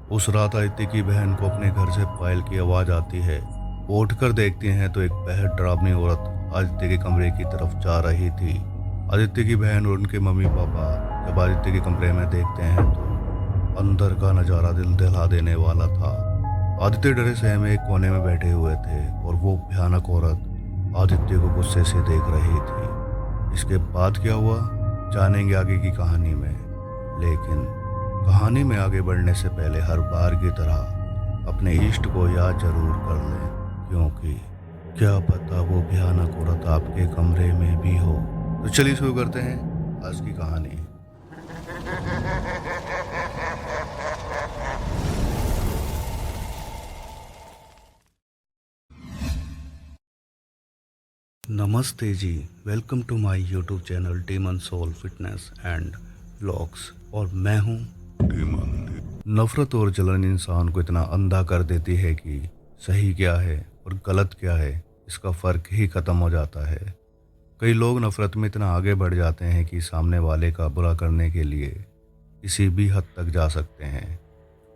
उस रात आदित्य की बहन को अपने घर से पायल की आवाज़ आती है। वो उठकर देखती हैं तो एक बेहद डरावनी औरत आदित्य के कमरे की तरफ जा रही थी। आदित्य की बहन और उनके मम्मी पापा जब आदित्य के कमरे में देखते हैं तो अंदर का नज़ारा दिल दहला देने वाला था। आदित्य डरे सहमे एक कोने में बैठे हुए थे और वो भयानक औरत आदित्य को गुस्से से देख रही थी। इसके बाद क्या हुआ जानेंगे आगे की कहानी में। लेकिन कहानी में आगे बढ़ने से पहले हर बार की तरह अपने इष्ट को याद जरूर कर लें, क्योंकि क्या पता वो भयानक औरत आपके कमरे में भी हो। तो चलिए शुरू करते हैं आज की कहानी। नमस्ते जी, welcome to my YouTube channel Demon Soul Fitness and vlogs. और मैं हूँ डीमन। नफरत और जलन इंसान को इतना अंधा कर देती है कि सही क्या है और गलत क्या है इसका फ़र्क ही ख़त्म हो जाता है। कई लोग नफरत में इतना आगे बढ़ जाते हैं कि सामने वाले का बुरा करने के लिए किसी भी हद तक जा सकते हैं।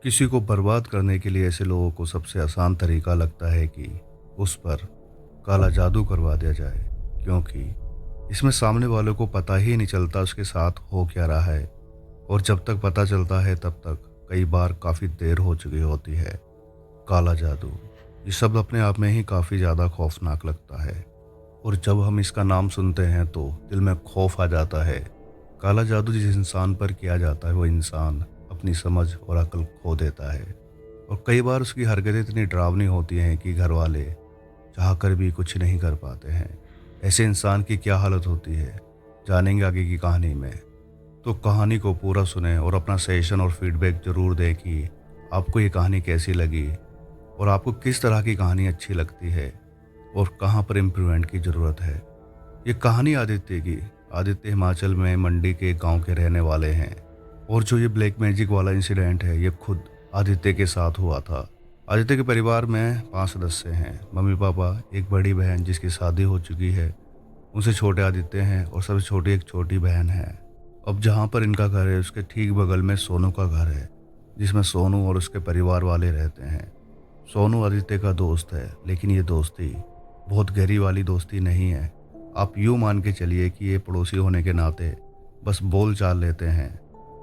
किसी को बर्बाद करने के लिए ऐसे लोगों को सबसे आसान तरीका लगता है कि उस पर काला जादू करवा दिया जाए, क्योंकि इसमें सामने वालों को पता ही नहीं चलता उसके साथ हो क्या रहा है, और जब तक पता चलता है तब तक कई बार काफ़ी देर हो चुकी होती है। काला जादू ये शब्द अपने आप में ही काफ़ी ज़्यादा खौफनाक लगता है, और जब हम इसका नाम सुनते हैं तो दिल में खौफ आ जाता है। काला जादू जिस इंसान पर किया जाता है वो इंसान अपनी समझ और अक्ल खो देता है, और कई बार उसकी हरकतें इतनी डरावनी होती हैं कि घर वाले चाह कर भी कुछ नहीं कर पाते हैं। ऐसे इंसान की क्या हालत होती है जानेंगे आगे की कहानी में। तो कहानी को पूरा सुने और अपना सजेशन और फीडबैक ज़रूर दें कि आपको ये कहानी कैसी लगी और आपको किस तरह की कहानी अच्छी लगती है और कहाँ पर इम्प्रूवमेंट की ज़रूरत है। ये कहानी आदित्य हिमाचल में मंडी के गांव के रहने वाले हैं, और जो ये ब्लैक मैजिक वाला इंसिडेंट है ये खुद आदित्य के साथ हुआ था। आदित्य के परिवार में 5 सदस्य हैं। मम्मी पापा, एक बड़ी बहन जिसकी शादी हो चुकी है, उनसे छोटे आदित्य हैं, और सबसे छोटी एक छोटी बहन है। अब जहाँ पर इनका घर है उसके ठीक बगल में सोनू का घर है, जिसमें सोनू और उसके परिवार वाले रहते हैं। सोनू आदित्य का दोस्त है, लेकिन ये दोस्ती बहुत गहरी वाली दोस्ती नहीं है। आप यूँ मान के चलिए कि ये पड़ोसी होने के नाते बस बोल चाल लेते हैं।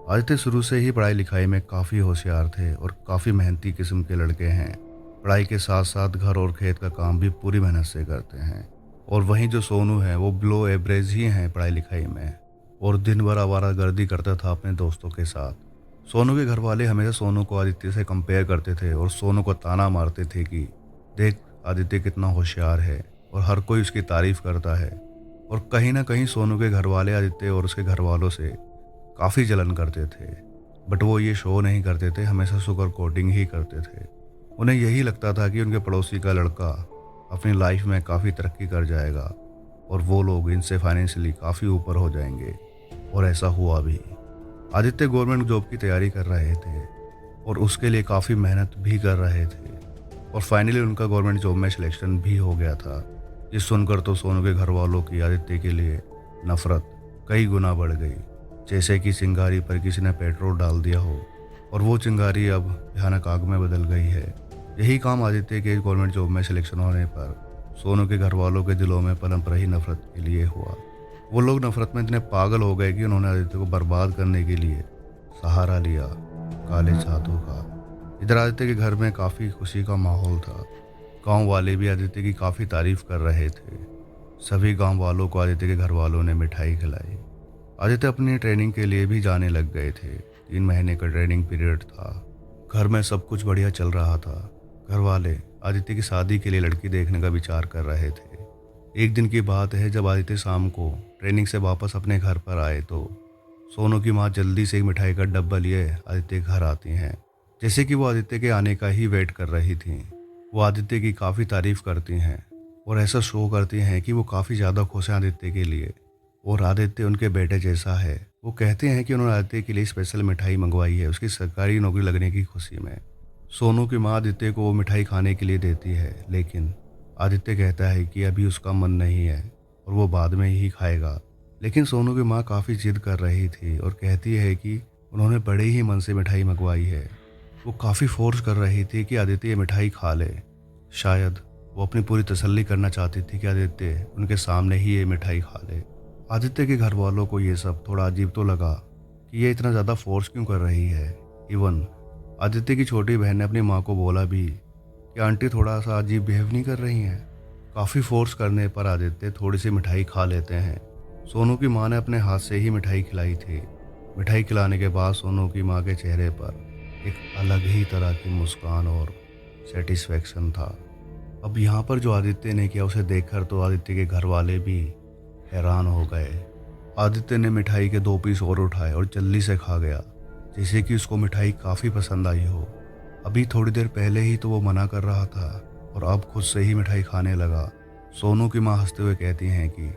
आदित्य शुरू से ही पढ़ाई लिखाई में काफ़ी होशियार थे और काफ़ी मेहनती किस्म के लड़के हैं। पढ़ाई के साथ साथ घर और खेत का काम भी पूरी मेहनत से करते हैं। और वहीं जो सोनू है वो बिलो एवरेज ही हैं पढ़ाई लिखाई में, और दिन भर आवारागर्दी करता था अपने दोस्तों के साथ। सोनू के घर वाले हमेशा सोनू को आदित्य से कंपेयर करते थे और सोनू को ताना मारते थे कि देख आदित्य कितना होशियार है, और हर कोई उसकी तारीफ करता है। और कहीं ना कहीं सोनू के घर वाले आदित्य और उसके घर वालों से काफ़ी जलन करते थे, बट वो ये शो नहीं करते थे, हमेशा शुगर कोटिंग ही करते थे। उन्हें यही लगता था कि उनके पड़ोसी का लड़का अपनी लाइफ में काफ़ी तरक्की कर जाएगा और वो लोग इनसे फाइनेंशियली काफ़ी ऊपर हो जाएंगे, और ऐसा हुआ भी। आदित्य गवर्नमेंट जॉब की तैयारी कर रहे थे और उसके लिए काफ़ी मेहनत भी कर रहे थे, और फाइनली उनका गवर्नमेंट जॉब में सिलेक्शन भी हो गया था। ये सुनकर तो सोनू के घर वालों की आदित्य के लिए नफरत कई गुना बढ़ गई, जैसे कि चिंगारी पर किसी ने पेट्रोल डाल दिया हो, और वो चिंगारी अब भयानक आग में बदल गई है। यही काम आदित्य के गवर्नमेंट जॉब में सिलेक्शन होने पर सोनू के घर वालों के दिलों में पनप रही नफरत के लिए हुआ। वो लोग नफरत में इतने पागल हो गए कि उन्होंने आदित्य को बर्बाद करने के लिए सहारा लिया काले जादू का। इधर आदित्य के घर में काफ़ी खुशी का माहौल था। गांव वाले भी आदित्य की काफ़ी तारीफ कर रहे थे। सभी गांव वालों को आदित्य के घर वालों ने मिठाई खिलाई। आदित्य अपनी ट्रेनिंग के लिए भी जाने लग गए थे। 3 महीने का ट्रेनिंग पीरियड था। घर में सब कुछ बढ़िया चल रहा था। घर वाले आदित्य की शादी के लिए लड़की देखने का विचार कर रहे थे। एक दिन की बात है, जब आदित्य शाम को ट्रेनिंग से वापस अपने घर पर आए तो सोनू की माँ जल्दी से एक मिठाई का डब्बा लिए आदित्य के घर आती हैं। जैसे कि वो आदित्य के आने का ही वेट कर रही थी। वो आदित्य की काफ़ी तारीफ करती हैं और ऐसा शो करती हैं कि वो काफ़ी ज़्यादा खुश हैं आदित्य के लिए, और आदित्य उनके बेटे जैसा है। वो कहते हैं कि उन्होंने आदित्य के लिए स्पेशल मिठाई मंगवाई है उसकी सरकारी नौकरी लगने की खुशी में। सोनू की माँ आदित्य को वो मिठाई खाने के लिए देती है, लेकिन आदित्य कहता है कि अभी उसका मन नहीं है और वो बाद में ही खाएगा। लेकिन सोनू की माँ काफ़ी जिद कर रही थी और कहती है कि उन्होंने बड़े ही मन से मिठाई मंगवाई है। वो काफ़ी फोर्स कर रही थी कि आदित्य ये मिठाई खा ले। शायद वो अपनी पूरी तसल्ली करना चाहती थी कि आदित्य उनके सामने ही ये मिठाई खा ले। आदित्य के घर वालों को ये सब थोड़ा अजीब तो लगा कि ये इतना ज़्यादा फोर्स क्यों कर रही है। इवन आदित्य की छोटी बहन ने अपनी माँ को बोला भी कि आंटी थोड़ा सा अजीब बिहेव नहीं कर रही हैं। काफ़ी फोर्स करने पर आदित्य थोड़ी सी मिठाई खा लेते हैं। सोनू की माँ ने अपने हाथ से ही मिठाई खिलाई थी। मिठाई खिलाने के बाद सोनू की माँ के चेहरे पर एक अलग ही तरह की मुस्कान और सेटिस्फेक्शन था। अब यहाँ पर जो आदित्य ने किया उसे देखकर तो आदित्य के घर वाले भी हैरान हो गए। आदित्य ने मिठाई के 2 पीस और उठाए और जल्दी से खा गया, जैसे कि उसको मिठाई काफ़ी पसंद आई हो। अभी थोड़ी देर पहले ही तो वो मना कर रहा था और अब खुद से ही मिठाई खाने लगा। सोनू की माँ हंसते हुए कहती हैं कि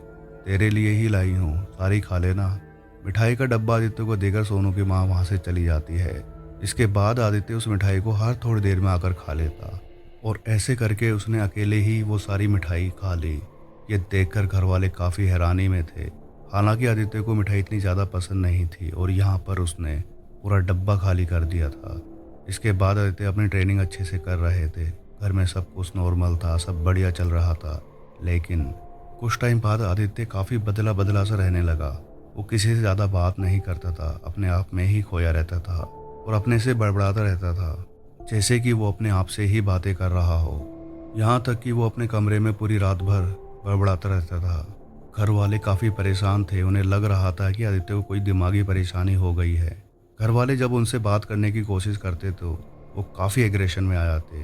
तेरे लिए ही लाई हूँ, सारी खा लेना। मिठाई का डब्बा आदित्य को देकर सोनू की माँ वहाँ से चली जाती है। इसके बाद आदित्य उस मिठाई को हर थोड़ी देर में आकर खा लेता और ऐसे करके उसने अकेले ही वो सारी मिठाई खा ली। ये देखकर घर वाले काफ़ी हैरानी में थे। हालांकि आदित्य को मिठाई इतनी ज़्यादा पसंद नहीं थी और यहाँ पर उसने पूरा डब्बा खाली कर दिया था। इसके बाद आदित्य अपनी ट्रेनिंग अच्छे से कर रहे थे। घर में सब कुछ नॉर्मल था, सब बढ़िया चल रहा था। लेकिन कुछ टाइम बाद आदित्य काफ़ी बदला बदला सा रहने लगा। वो किसी से ज़्यादा बात नहीं करता था, अपने आप में ही खोया रहता था और अपने से बड़बड़ाता रहता था, जैसे कि वो अपने आप से ही बातें कर रहा हो। यहाँ तक कि वो अपने कमरे में पूरी रात भर बड़बड़ाता रहता था। घर वाले काफ़ी परेशान थे, उन्हें लग रहा था कि आदित्य को कोई दिमागी परेशानी हो गई है। घर वाले जब उनसे बात करने की कोशिश करते तो वो काफ़ी एग्रेशन में आ जाते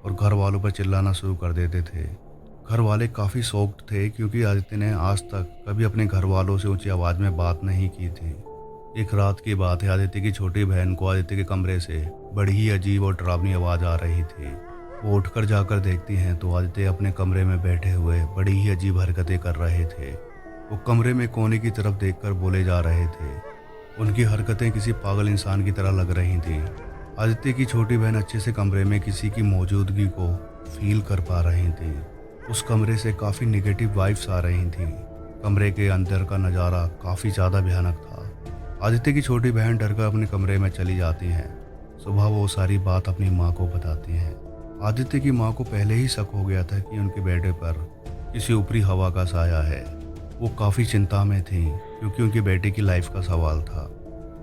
और घर वालों पर चिल्लाना शुरू कर देते थे। घर वाले काफ़ी शॉक्ड थे क्योंकि आदित्य ने आज तक कभी अपने घर वालों से ऊंची आवाज़ में बात नहीं की थी। एक रात की बात है, आदित्य की छोटी बहन को आदित्य के कमरे से बड़ी ही अजीब और डरावनी आवाज़ आ रही थी। वो उठकर जाकर देखती हैं तो आदित्य अपने कमरे में बैठे हुए बड़ी ही अजीब हरकतें कर रहे थे। वो कमरे में कोने की तरफ देखकर बोले जा रहे थे। उनकी हरकतें किसी पागल इंसान की तरह लग रही थी। आदित्य की छोटी बहन अच्छे से कमरे में किसी की मौजूदगी को फील कर पा रही थी। उस कमरे से काफ़ी नेगेटिव वाइब्स आ रही थी। कमरे के अंदर का नज़ारा काफ़ी ज़्यादा भयानक था। आदित्य की छोटी बहन डरकर अपने कमरे में चली जाती हैं। सुबह वो सारी बात अपनी माँ को बताती हैं। आदित्य की माँ को पहले ही शक हो गया था कि उनके बेटे पर किसी ऊपरी हवा का साया है। वो काफ़ी चिंता में थी क्योंकि उनके बेटे की लाइफ का सवाल था।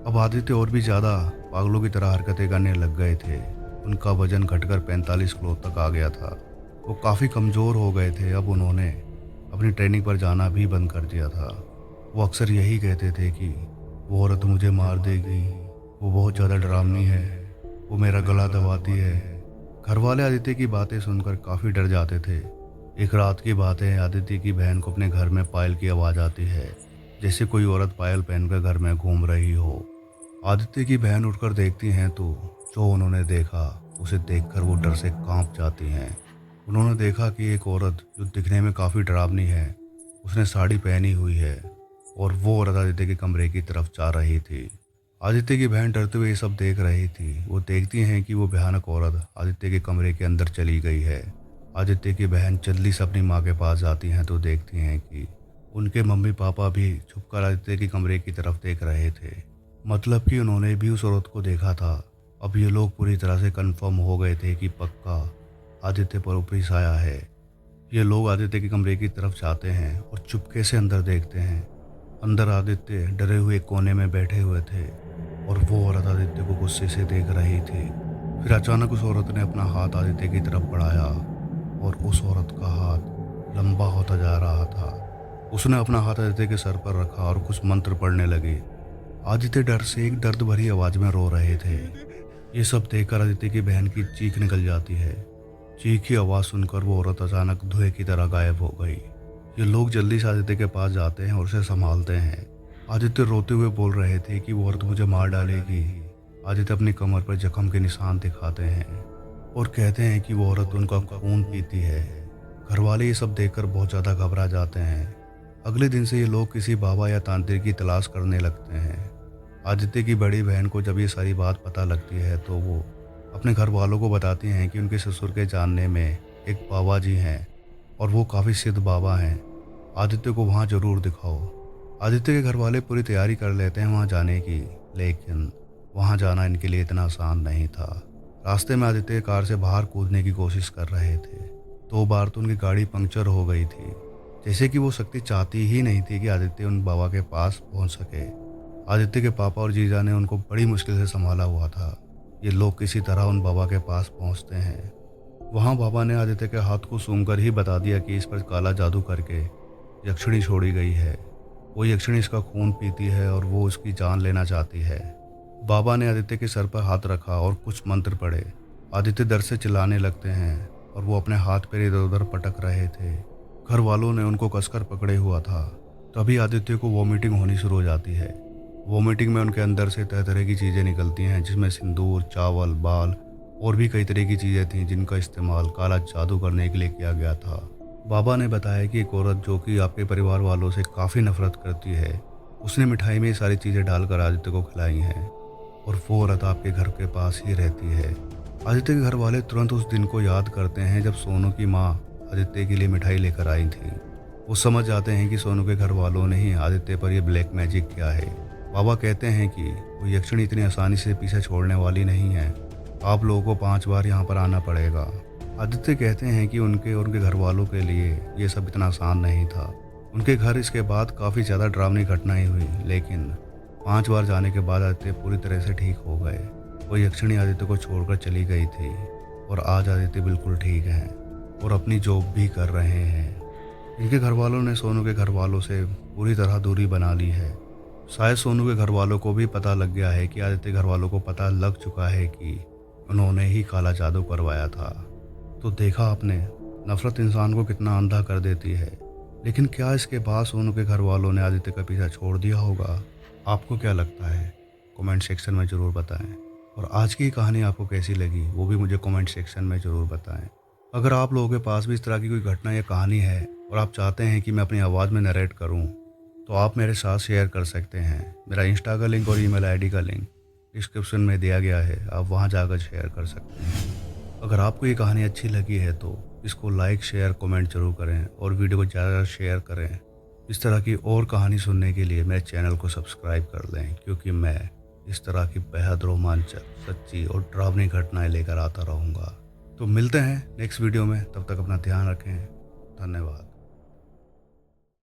अब आदित्य और भी ज़्यादा पागलों की तरह हरकतें करने लग गए थे। उनका वजन घटकर 45 किलो तक आ गया था। वो काफ़ी कमज़ोर हो गए थे। अब उन्होंने अपनी ट्रेनिंग पर जाना भी बंद कर दिया था। वो अक्सर यही कहते थे कि वो औरत मुझे मार देगी, वो बहुत ज़्यादा डरावनी है, वो मेरा गला दबाती है। घर वाले आदित्य की बातें सुनकर काफ़ी डर जाते थे। एक रात की बात है, आदित्य की बहन को अपने घर में पायल की आवाज़ आती है, जैसे कोई औरत पायल पहनकर घर में घूम रही हो। आदित्य की बहन उठकर देखती हैं तो जो उन्होंने देखा उसे देखकर वो डर से कांप जाती हैं। उन्होंने देखा कि एक औरत जो दिखने में काफ़ी डरावनी है, उसने साड़ी पहनी हुई है और वो औरत आदित्य के कमरे की तरफ जा रही थी। आदित्य की बहन डरते हुए ये सब देख रही थी। वो देखती हैं कि वो भयानक औरत आदित्य के कमरे के अंदर चली गई है। आदित्य की बहन जल्दी से अपनी माँ के पास जाती हैं तो देखती हैं कि उनके मम्मी पापा भी छुपकर आदित्य के कमरे की तरफ देख रहे थे। मतलब कि उन्होंने भी उस औरत को देखा था। अब ये लोग पूरी तरह से कंफर्म हो गए थे कि पक्का आदित्य पर ऊपरी साया है। ये लोग आदित्य के कमरे की तरफ जाते हैं और चुपके से अंदर देखते हैं। अंदर आदित्य डरे हुए कोने में बैठे हुए थे और वो औरत आदित्य को गुस्से से देख रही थी। फिर अचानक उस औरत ने अपना हाथ आदित्य की तरफ बढ़ाया और उस औरत का हाथ लंबा होता जा रहा था। उसने अपना हाथ आदित्य के सर पर रखा और कुछ मंत्र पढ़ने लगी। आदित्य डर से एक दर्द भरी आवाज में रो रहे थे। ये सब देखकर आदित्य की बहन की चीख निकल जाती है। चीख की आवाज़ सुनकर वो औरत अचानक धुएं की तरह गायब हो गई। ये लोग जल्दी से आदित्य के पास जाते हैं और उसे संभालते हैं। आदित्य रोते हुए बोल रहे थे कि वो औरत मुझे मार डालेगी। आदित्य अपनी कमर पर जख्म के निशान दिखाते हैं और कहते हैं कि वो औरत उनका खून पीती है। घर वाले ये सब देखकर बहुत ज़्यादा घबरा जाते हैं। अगले दिन से ये लोग किसी बाबा या तांत्रिक की तलाश करने लगते हैं। आदित्य की बड़ी बहन को जब ये सारी बात पता लगती है तो वो अपने घर वालों को बताती हैं कि उनके ससुर के जानने में एक बाबा जी हैं और वो काफ़ी सिद्ध बाबा हैं। आदित्य को वहाँ ज़रूर दिखाओ। आदित्य के घर वाले पूरी तैयारी कर लेते हैं वहाँ जाने की, लेकिन वहाँ जाना इनके लिए इतना आसान नहीं था। रास्ते में आदित्य कार से बाहर कूदने की कोशिश कर रहे थे। 2 बार तो उनकी गाड़ी पंक्चर हो गई थी। जैसे कि वो शक्ति चाहती ही नहीं थी कि आदित्य उन बाबा के पास पहुंच सके। आदित्य के पापा और जीजा ने उनको बड़ी मुश्किल से संभाला हुआ था। ये लोग किसी तरह उन बाबा के पास पहुंचते हैं। वहां बाबा ने आदित्य के हाथ को सूंघकर ही बता दिया कि इस पर काला जादू करके यक्षिणी छोड़ी गई है। वो यक्षिणी इसका खून पीती है और वो उसकी जान लेना चाहती है। बाबा ने आदित्य के सर पर हाथ रखा और कुछ मंत्र पढ़े। आदित्य डर से चिल्लाने लगते हैं और वो अपने हाथ पैर इधर उधर पटक रहे थे। घर वालों ने उनको कसकर पकड़े हुआ था। तभी आदित्य को वॉमिटिंग होनी शुरू हो जाती है। वॉमिटिंग में उनके अंदर से तरह तरह की चीज़ें निकलती हैं, जिसमें सिंदूर, चावल, बाल और भी कई तरह की चीज़ें थीं जिनका इस्तेमाल काला जादू करने के लिए किया गया था। बाबा ने बताया कि एक औरत जो कि आपके परिवार वालों से काफ़ी नफरत करती है, उसने मिठाई में ये सारी चीज़ें डालकर आदित्य को खिलाई हैं और वो औरत आपके घर के पास ही रहती है। आदित्य के घर वाले तुरंत उस दिन को याद करते हैं जब सोनू की माँ आदित्य के लिए मिठाई लेकर आई थी। वो समझ जाते हैं कि सोनू के घर वालों ने ही आदित्य पर यह ब्लैक मैजिक किया है। बाबा कहते हैं कि वो यक्षिणी इतनी आसानी से पीछे छोड़ने वाली नहीं है। आप लोगों को 5 बार यहाँ पर आना पड़ेगा। आदित्य कहते हैं कि उनके और उनके घर वालों के लिए ये सब इतना आसान नहीं था। उनके घर इसके बाद काफ़ी ज़्यादा डरावनी घटनाएं हुई, लेकिन 5 बार जाने के बाद आदित्य पूरी तरह से ठीक हो गए। वो यक्षिणी आदित्य को छोड़कर चली गई थी और आज आदित्य बिल्कुल ठीक है और अपनी जॉब भी कर रहे हैं। इनके घर वालों ने सोनू के घर वालों से पूरी तरह दूरी बना ली है। शायद सोनू के घर वालों को भी पता लग गया है कि आदित्य घर वालों को पता लग चुका है कि उन्होंने ही काला जादू करवाया था। तो देखा आपने, नफरत इंसान को कितना अंधा कर देती है। लेकिन क्या इसके बाद सोनू के घर वालों ने आदित्य का पीछा छोड़ दिया होगा? आपको क्या लगता है? कमेंट सेक्शन में ज़रूर बताएं। और आज की कहानी आपको कैसी लगी वो भी मुझे कमेंट सेक्शन में ज़रूर बताएं। अगर आप लोगों के पास भी इस तरह की कोई घटना या कहानी है और आप चाहते हैं कि मैं अपनी आवाज़ में नरेट करूं, तो आप मेरे साथ शेयर कर सकते हैं। मेरा इंस्टा का लिंक और ईमेल आईडी का लिंक डिस्क्रिप्शन में दिया गया है, आप वहां जाकर शेयर कर सकते हैं। अगर आपको ये कहानी अच्छी लगी है तो इसको लाइक, शेयर, कमेंट जरूर करें और वीडियो को ज़्यादा शेयर करें। इस तरह की और कहानी सुनने के लिए मेरे चैनल को सब्सक्राइब कर लें, क्योंकि मैं इस तरह की बेहद रोमांचक, सच्ची और डरावनी घटनाएं लेकर आता रहूँगा। तो मिलते हैं नेक्स्ट वीडियो में, तब तक अपना ध्यान रखें। धन्यवाद।